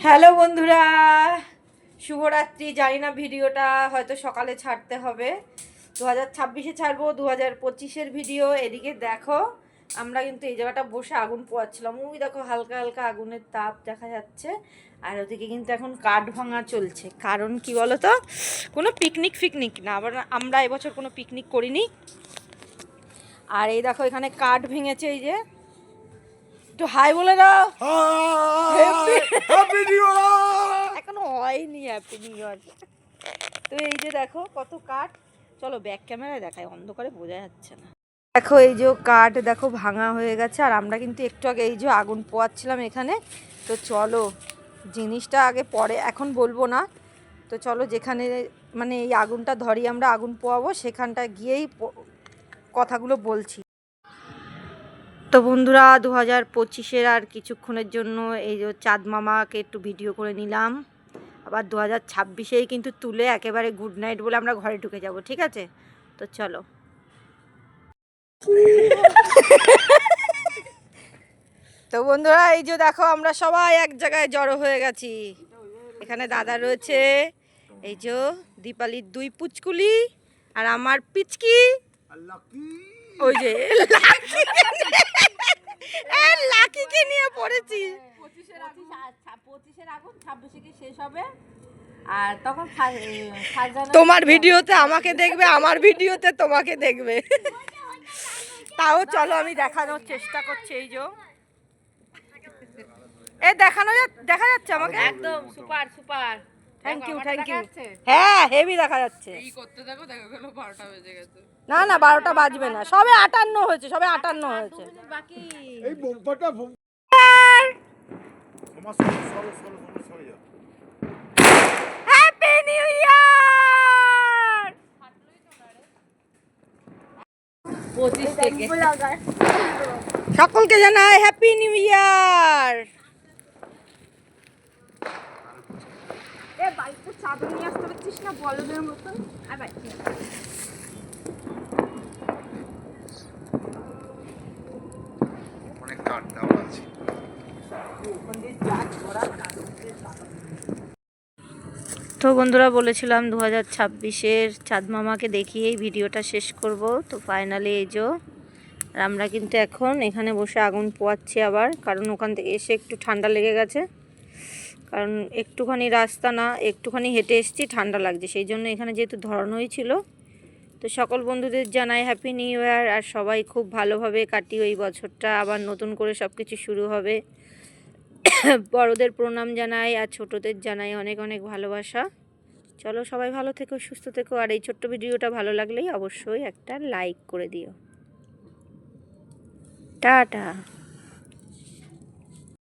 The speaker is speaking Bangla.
হ্যালো বন্ধুরা, শুভরাত্রি। জানি না ভিডিওটা হয়তো সকালে ছাড়তে হবে, 2026-এ ছাড়বো, 2025-এর ভিডিও। এদিকে দেখো, আমরা কিন্তু এই জায়গাটা বসে আগুন পোয়াচ্ছিলাম। ওই দেখো হালকা হালকা আগুনের তাপ দেখা যাচ্ছে। আর ওদিকে কিন্তু এখন কাঠ ভাঙা চলছে। কারণ কি বলো তো, কোনো পিকনিক না, আবার আমরা এবছর কোনো পিকনিক করিনি। আর এই দেখো এখানে কাঠ ভেঙেছে, এই যে একটু হাই বলে দাও। এখনো হয়নি হ্যাপি নিউ ইয়ার। তো এই যে দেখো কত কাঠ। চলো ব্যাক ক্যামেরায় দেখাই, অন্ধকারে বোঝা যাচ্ছে না। দেখো এই যে কাঠ দেখো ভাঙা হয়ে গেছে। আর আমরা কিন্তু একটু আগে এই যে আগুন পোয়াচ্ছিলাম এখানে। তো চলো জিনিসটা আগে পরে, এখন বলবো না। তো চলো যেখানে মানে এই আগুনটা ধরি আমরা আগুন পোয়াবো, সেখানটা গিয়েই কথাগুলো বলছি। তো বন্ধুরা, 2025-এর আর কিছুক্ষণের জন্য এই যে চাঁদ মামাকে একটু ভিডিও করে নিলাম। আবার 2026-এই কিন্তু তুলে একেবারে গুড নাইট বলে আমরা ঘরে ঢুকে যাব, ঠিক আছে? তো চলো। তো বন্ধুরা, এই যে দেখো আমরা সবাই এক জায়গায় জড়ো হয়ে গেছি। এখানে দাদা রয়েছে, এই যে দীপালির 2 পুচকুলি, আর আমার পিচকি, ওই যে লাকিকে নিয়ে পড়েছি। 25-এর আগুন 26-এ শেষ হবে। আর তখন তোমার ভিডিওতে আমাকে দেখবে, আমার ভিডিওতে তোমাকে দেখবে। তাও চলো আমি দেখানোর চেষ্টা করছি। এই যে দেখা যাচ্ছে আমাকে একদম সুপার সুপার। Thank you. হ্যাঁ হেভি দেখা যাচ্ছে। এই করতে থাকো, দেখা গেল 12টা বেজে গেছে। না 12টা বাজবে না, সবে 58 হয়েছে, সবে 58 হয়েছে। বাকি এই বোমটা আমার সরে যাও। হ্যাপি নিউ ইয়ার 25 থেকে সকলকে জানাই হ্যাপি নিউ ইয়ার। এ বাইকটা চাদর নিয়ে আসতে পারছিস না বলদের মতন? আর ভাই অনেক কাট দেওয়া আছে। তো বন্ধুরা, বলেছিলাম 2026-এর চাঁদ মামাকে দেখিয়েই ভিডিওটা শেষ করব। তো ফাইনালি এই যে আমরা কিন্তু এখন এখানে বসে আগুন পোয়াচ্ছি আবার, কারণ ওখান থেকে এসে একটু ঠান্ডা লেগে গেছে। কারণ একটুখানি রাস্তা না, একটুখানি হেঁটে এসেছি, ঠান্ডা লাগছে, সেই জন্য এখানে যেহেতু ধরানোই ছিল। তো সকল বন্ধুদের জানাই হ্যাপি নিউ ইয়ার। আর সবাই খুব ভালোভাবে কাটিয়ে এই বছরটা, আবার নতুন করে সব কিছু শুরু হবে। বড়দের প্রণাম জানাই আর ছোটদের জানাই অনেক অনেক ভালোবাসা। চলো সবাই ভালো থেকো, সুস্থ থেকো। আর এই ছোট্ট ভিডিওটা ভালো লাগলেই অবশ্যই একটা লাইক করে দিও। টাটা।